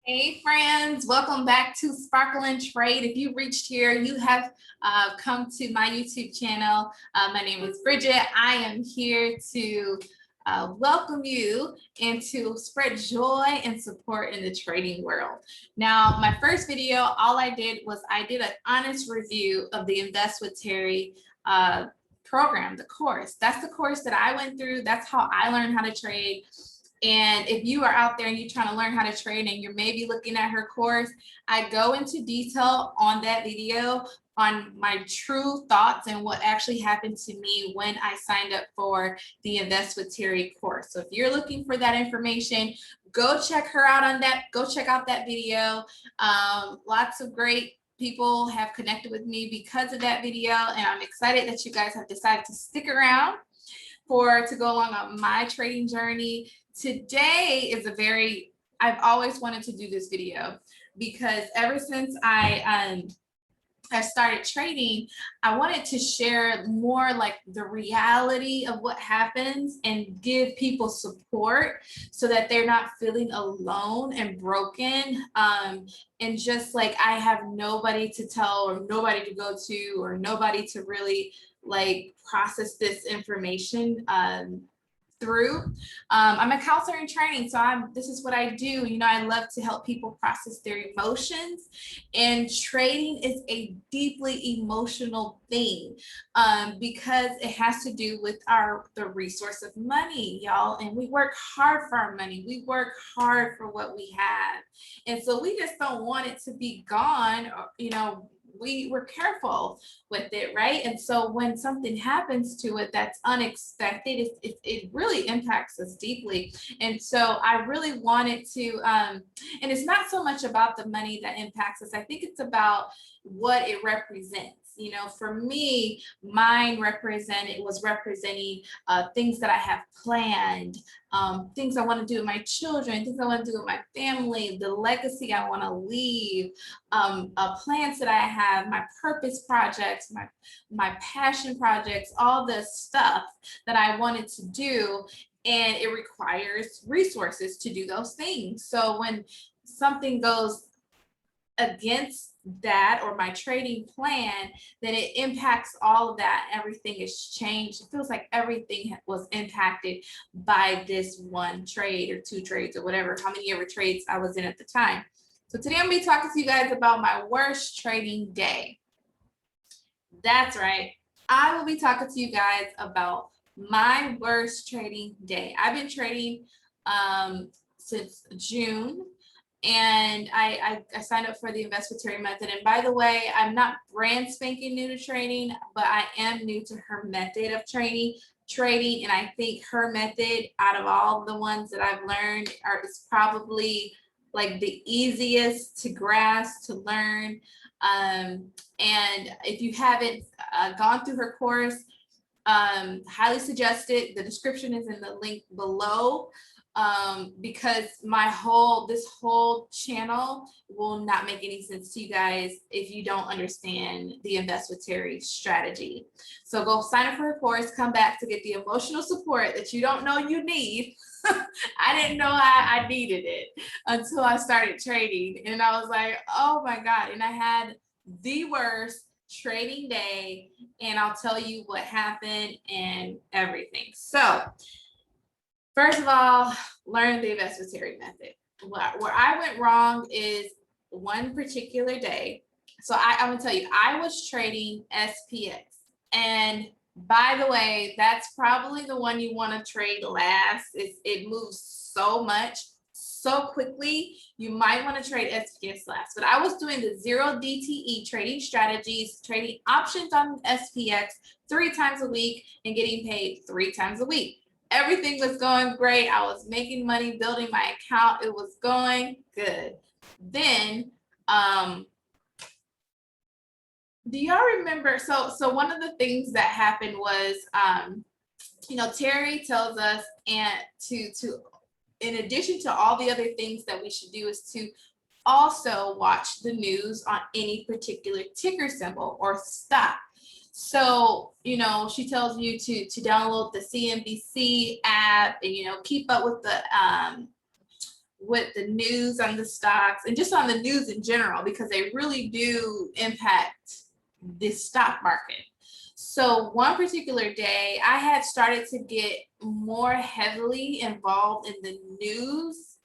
Hey friends, welcome back to Sparkle and Trade. If you reached here, you have come to my YouTube channel. My name is Bridget. I am here to welcome you and to spread joy and support in the trading world. Now, my first video, all I did was I did an honest review of the Invest with Terry program, the course. That's the course that I went through. That's how I learned how to trade. And if you are out there and you're trying to learn how to trade and you're maybe looking at her course, I go into detail on that video on my true thoughts and what actually happened to me when I signed up for the Invest with Terry course. So if you're looking for that information, go check her out on that. Go check out that video. Lots of great people have connected with me because of that video, and I'm excited that you guys have decided to stick around to go along on my trading journey. Today is I've always wanted to do this video because ever since I started trading, I wanted to share more like the reality of what happens and give people support so that they're not feeling alone and broken. And just like I have nobody to tell or nobody to go to or nobody to really like process this information through. I'm a counselor in training, so this is what I do. You know, I love to help people process their emotions, and trading is a deeply emotional thing because it has to do with the resource of money, y'all. And we work hard for our money. We work hard for what we have, and so we just don't want it to be gone. Or, you know, we're careful with it, right? And so when something happens to it that's unexpected, it really impacts us deeply. And so I really wanted to, and it's not so much about the money that impacts us. I think it's about what it represents. You know, for me, mine was representing things that I have planned, things I want to do with my children, things I want to do with my family, the legacy I want to leave, plans that I have, my purpose projects, my passion projects, all the stuff that I wanted to do. And it requires resources to do those things. So when something goes against that or my trading plan, then it impacts all of that. Everything is changed. It feels like everything was impacted by this one trade or two trades or whatever, how many ever trades I was in at the time. So today I'm going to be talking to you guys about my worst trading day. That's right. I will be talking to you guys about my worst trading day. I've been trading since June. And I signed up for the Invest with Terry method. And by the way, I'm not brand spanking new to trading, but I am new to her method of trading. And I think her method, out of all the ones that I've learned, is probably like the easiest to grasp, to learn. And if you haven't gone through her course, highly suggest it. The description is in the link below. Because this whole channel will not make any sense to you guys if you don't understand the Invest with Terry strategy. So go sign up for her course, come back to get the emotional support that you don't know you need. I didn't know I needed it until I started trading. And I was like, oh my God. And I had the worst trading day. And I'll tell you what happened and everything. So first of all, learn the Invest with Terry method. Where I went wrong is one particular day. So I'm gonna tell you, I was trading SPX. And by the way, that's probably the one you want to trade last. It moves so much, so quickly. You might want to trade SPX last. But I was doing the 0 DTE trading strategies, trading options on SPX 3 times a week and getting paid 3 times a week. Everything was going great. I was making money, building my account. It was going good. Then, do y'all remember? So one of the things that happened was, you know, Terry tells us, and to in addition to all the other things that we should do, is to also watch the news on any particular ticker symbol or stock. So, you know, she tells you to download the CNBC app and, you know, keep up with with the news on the stocks and just on the news in general, because they really do impact the stock market. So one particular day, I had started to get more heavily involved in the news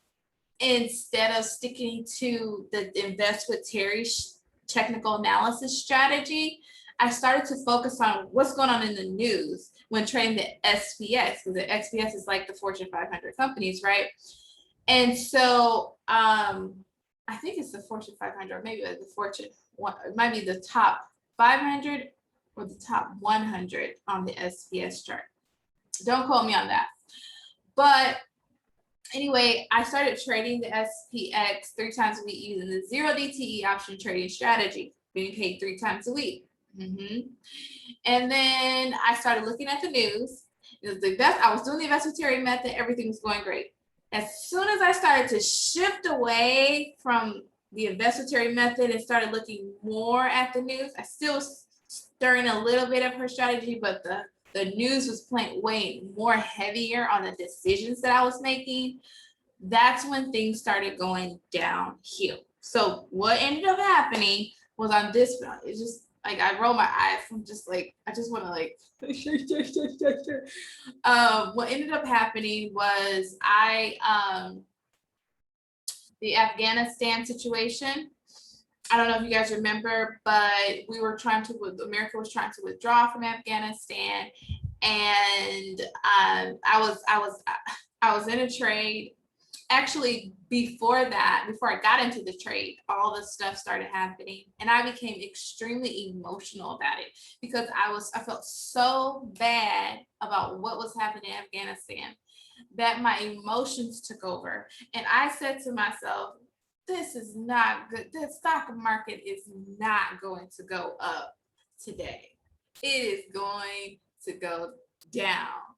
instead of sticking to the Invest with Terry technical analysis strategy. I started to focus on what's going on in the news when trading the SPX, because the SPX is like the Fortune 500 companies, right? And so I think it's the Fortune 500, or maybe the Fortune one, it might be the top 500 or the top 100 on the SPX chart. Don't quote me on that. But anyway, I started trading the SPX 3 times a week using the 0 DTE option trading strategy, being paid 3 times a week. And then I started looking at the news. It was the best. I was doing the Invest with Terry method. Everything was going great. As soon as I started to shift away from the Invest with Terry method and started looking more at the news, I still was stirring a little bit of her strategy, but the news was weighing more heavier on the decisions that I was making. That's when things started going downhill. So what ended up happening was on this, it's just like I roll my eyes. I'm just like, I just want to like, what ended up happening was the Afghanistan situation. I don't know if you guys remember, but America was trying to withdraw from Afghanistan, and I was in a trade. Actually, before I got into the trade, all this stuff started happening, and I became extremely emotional about it because I felt so bad about what was happening in Afghanistan that my emotions took over, and I said to myself, this is not good. The stock market is not going to go up today. It is going to go down.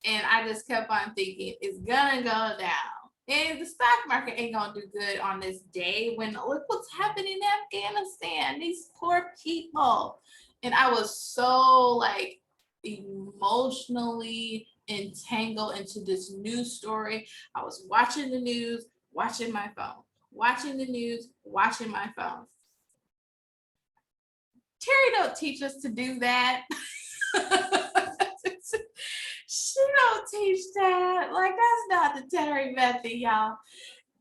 And I just kept on thinking, it's gonna go down. And the stock market ain't gonna do good on this day when look what's happening in Afghanistan, these poor people. And I was so like emotionally entangled into this news story. I was watching the news, watching my phone, watching the news, watching my phone. Terry don't teach us to do that. She don't teach that. Like, that's not the Terry method, y'all.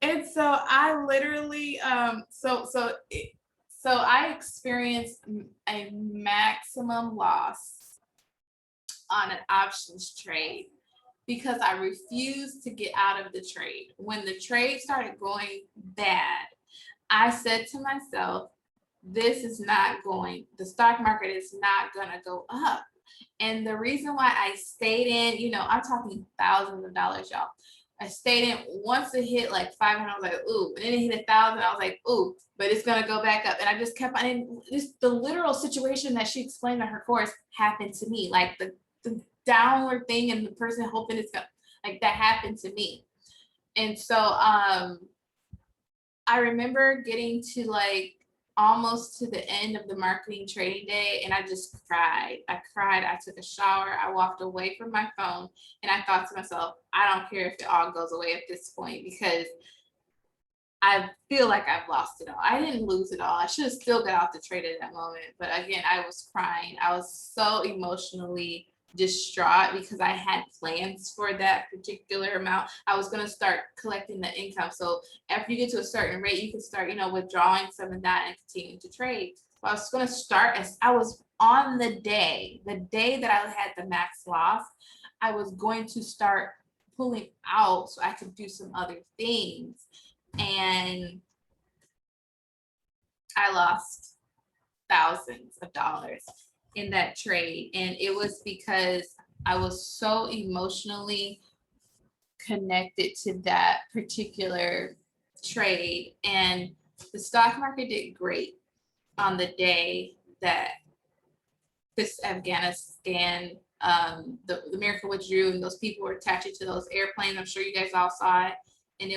And so I literally, so I experienced a maximum loss on an options trade because I refused to get out of the trade. When the trade started going bad, I said to myself, the stock market is not gonna go up. And the reason why I stayed in, I'm talking thousands of dollars, y'all. I stayed in once it hit like 500, I was like, ooh, and then it hit 1,000, I was like, ooh, but it's gonna go back up. And I just kept on, and just the literal situation that she explained in her course happened to me, like the downward thing and the person hoping it's gonna, like that happened to me. And so I remember getting to like almost to the end of the marketing trading day, and I just cried. I took a shower, I walked away from my phone, and I thought to myself, I don't care if it all goes away at this point because I feel like I've lost it all. I didn't lose it all. I should have still got out the trade at that moment. But again, I was crying. I was so emotionally distraught because I had plans for that particular amount. I was going to start collecting the income. So after you get to a certain rate, you can start, withdrawing some of that and continuing to trade. So I was going to start as I was on the day that I had the max loss, I was going to start pulling out so I could do some other things. And I lost thousands of dollars in that trade. And it was because I was so emotionally connected to that particular trade. And the stock market did great on the day that this Afghanistan, the America withdrew and those people were attached to those airplanes. I'm sure you guys all saw it. And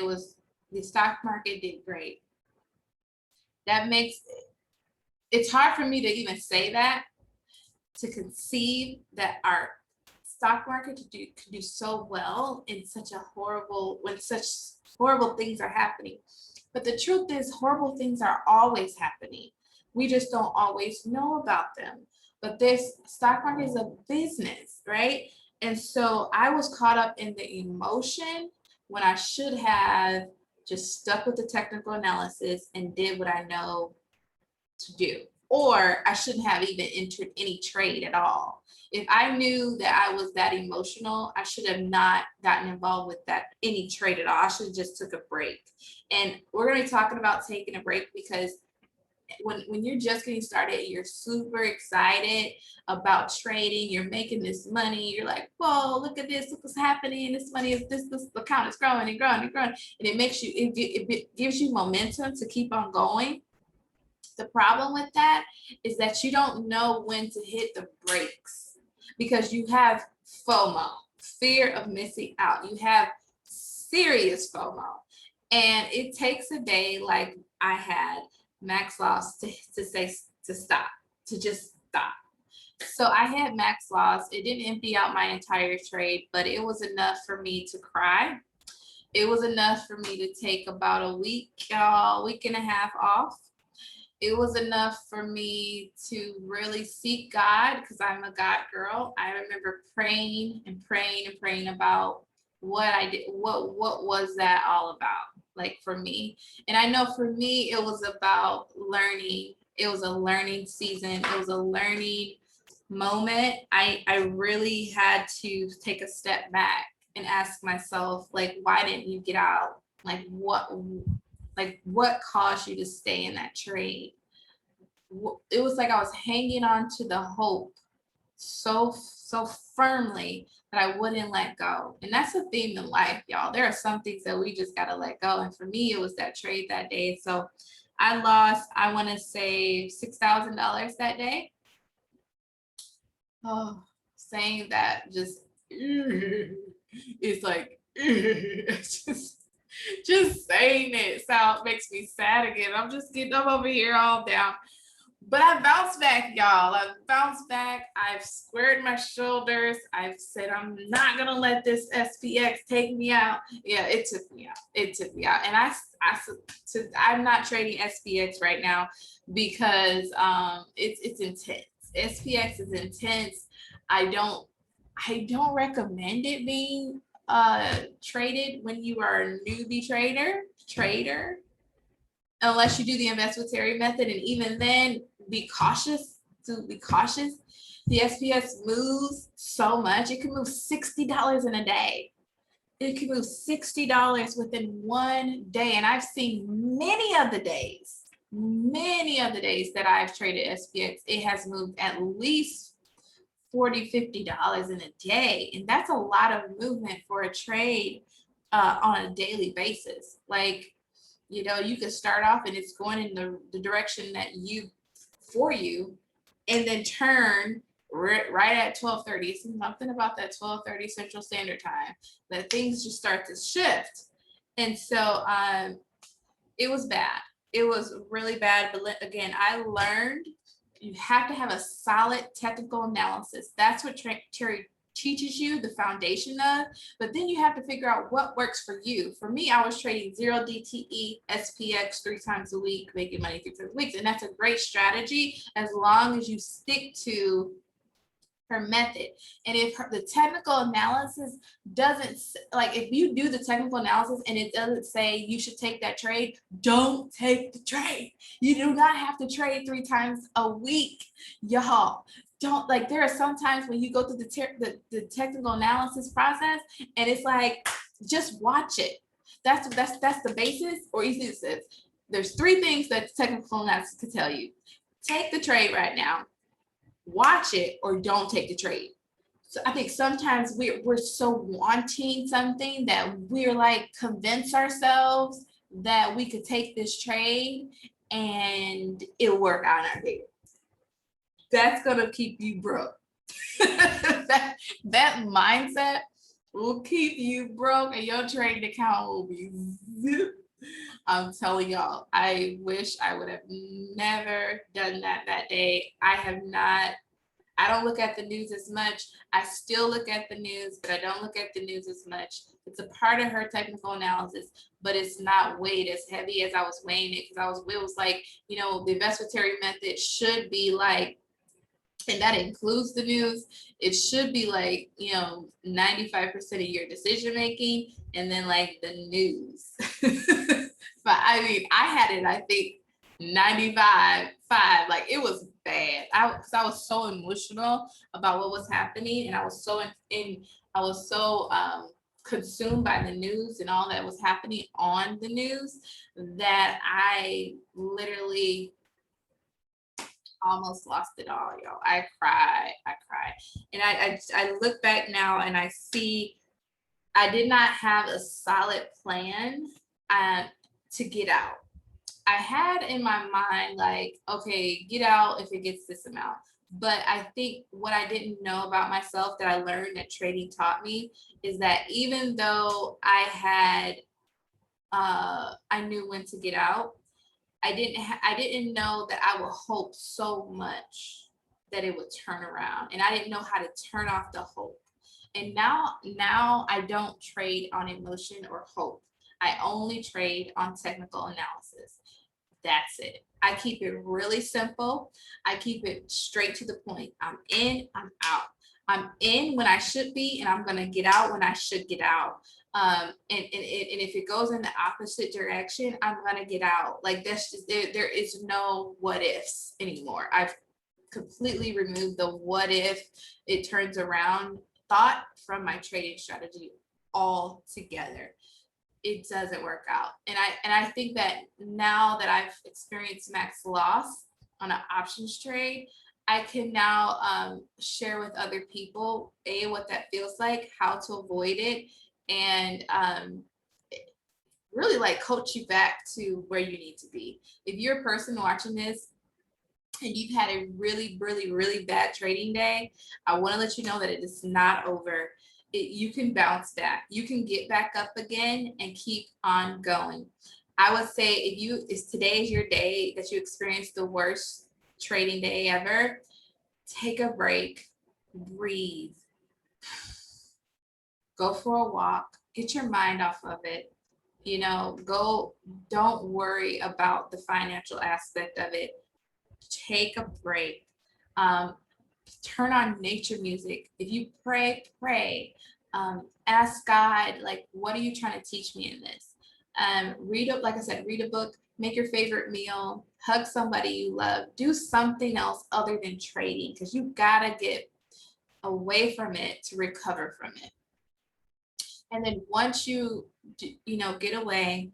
the stock market did great. It's hard for me to even say that, to conceive that our stock market can do so well in when such horrible things are happening. But the truth is, horrible things are always happening. We just don't always know about them. But this stock market is a business, right? And so I was caught up in the emotion when I should have just stuck with the technical analysis and did what I know to do. Or I shouldn't have even entered any trade at all. If I knew that I was that emotional, I should have not gotten involved with that any trade at all. I should have just took a break. And we're going to be talking about taking a break because when you're just getting started, you're super excited about trading, you're making this money, you're like, whoa, look at this, look what's happening, this money is this account is growing and growing and growing, and it makes you, it gives you momentum to keep on going. The problem with that is that you don't know when to hit the brakes because you have FOMO, fear of missing out. You have serious FOMO, and it takes a day like I had max loss to say to stop, to just stop. So I had max loss. It didn't empty out my entire trade, but it was enough for me to cry. It was enough for me to take about a week and a half off. It was enough for me to really seek God because I'm a God girl. I remember praying and praying and praying about what I did, what was that all about, like for me. And I know for me, it was about learning. It was a learning season. It was a learning moment. I really had to take a step back and ask myself, like, why didn't you get out? Like what caused you to stay in that trade? It was like I was hanging on to the hope so firmly that I wouldn't let go. And that's a theme in life, y'all. There are some things that we just gotta let go. And for me, it was that trade that day. So I lost, I want to say $6,000 that day. Oh, saying that just it's like just saying it makes me sad again. I'm over here all down. But I bounced back, y'all. I bounced back. I've squared my shoulders. I've said, I'm not going to let this SPX take me out. Yeah, it took me out. It took me out. And I'm not trading SPX right now because it's intense. SPX is intense. I don't recommend it being traded when you are a newbie trader, unless you do the invest with Terry method. And even then, be cautious. The SPX moves so much. It can move $60 in a day. It can move $60 within one day. And I've seen many of the days that I've traded SPX, it has moved at least $40, $50 in a day. And that's a lot of movement for a trade on a daily basis. Like, you know, you could start off and it's going in the direction that for you, and then turn right at 12:30. It's something about that 12:30 Central Standard Time that things just start to shift. And so it was bad. It was really bad. But again, I learned you have to have a solid technical analysis. That's what Terry teaches you the foundation of, but then you have to figure out what works for you. For me, I was trading 0DTE, SPX 3 times a week, making money 3 times a week. And that's a great strategy as long as you stick to her method. And if the technical analysis doesn't, like if you do the technical analysis and it doesn't say you should take that trade, don't take the trade. You do not have to trade 3 times a week, y'all. Don't, like, there are some times when you go through the technical analysis process and it's like, just watch it. That's the basis. Or easy says, there's 3 things that technical analysis can tell you. Take the trade right now, watch it, or don't take the trade. So I think sometimes we're so wanting something that we're like convince ourselves that we could take this trade and it'll work out in our favor. That's gonna keep you broke. that mindset will keep you broke and your trading account will be zip. I'm telling y'all, I wish I would have never done that day. I I don't look at the news as much. I still look at the news, but I don't look at the news as much. It's a part of her technical analysis, but it's not weighed as heavy as I was weighing it, because it was like, you know, the investigatory method should be like, and that includes the news, it should be like, you know, 95% of your decision making, and then like the news. But I mean, I had it, I think 95.5, like it was bad. Because I was so emotional about what was happening, and I was so I was so consumed by the news and all that was happening on the news, that I literally almost lost it all, yo. I cried. And I look back now and I see I did not have a solid plan to get out. I had in my mind, like, okay, get out if it gets this amount. But I think what I didn't know about myself that I learned that trading taught me is that even though I knew when to get out, I didn't know that I would hope so much that it would turn around, and I didn't know how to turn off the hope. And now I don't trade on emotion or hope. I only trade on technical analysis. That's it. I keep it really simple. I keep it straight to the point. I'm in, I'm out. I'm in when I should be, and I'm gonna get out when I should get out. And if it goes in the opposite direction, I'm gonna get out. Like, that's just there is no what ifs anymore. I've completely removed the what if it turns around thought from my trading strategy altogether. It doesn't work out. And I think that now that I've experienced max loss on an options trade, I can now share with other people what that feels like, how to avoid it, and really like coach you back to where you need to be. If you're a person watching this and you've had a really, really, really bad trading day, I want to let you know that it is not over. You can bounce back. You can get back up again and keep on going. I would say if today is your day that you experience the worst trading day ever, take a break, breathe, go for a walk, get your mind off of it. You know, don't worry about the financial aspect of it. Take a break. Turn on nature music. If you pray, pray. Ask God, like, what are you trying to teach me in this? Like I said, read a book, make your favorite meal, hug somebody you love, do something else other than trading, because you gotta get away from it to recover from it. And then once you get away,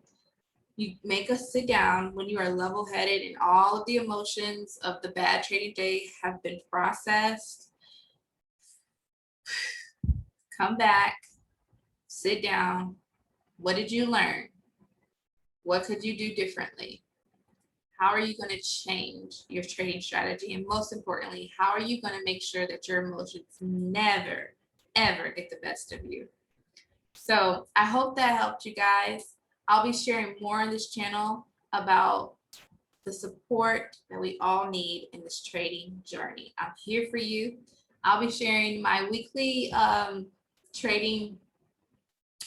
you make us sit down when you are level-headed and all of the emotions of the bad trading day have been processed. Come back, sit down. What did you learn? What could you do differently? How are you going to change your trading strategy? And most importantly, how are you going to make sure that your emotions never, ever get the best of you? So I hope that helped you guys. I'll be sharing more on this channel about the support that we all need in this trading journey. I'm here for you. I'll be sharing my weekly trading,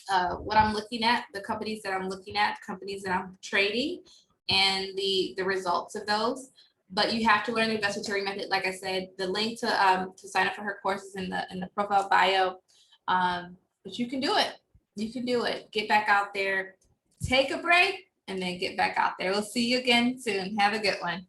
what I'm looking at, the companies that I'm looking at, companies that I'm trading, and the results of those. But you have to learn the investigatory method. Like I said, the link to sign up for her course is in the profile bio. But you can do it. You can do it. Get back out there, take a break, and then get back out there. We'll see you again soon. Have a good one.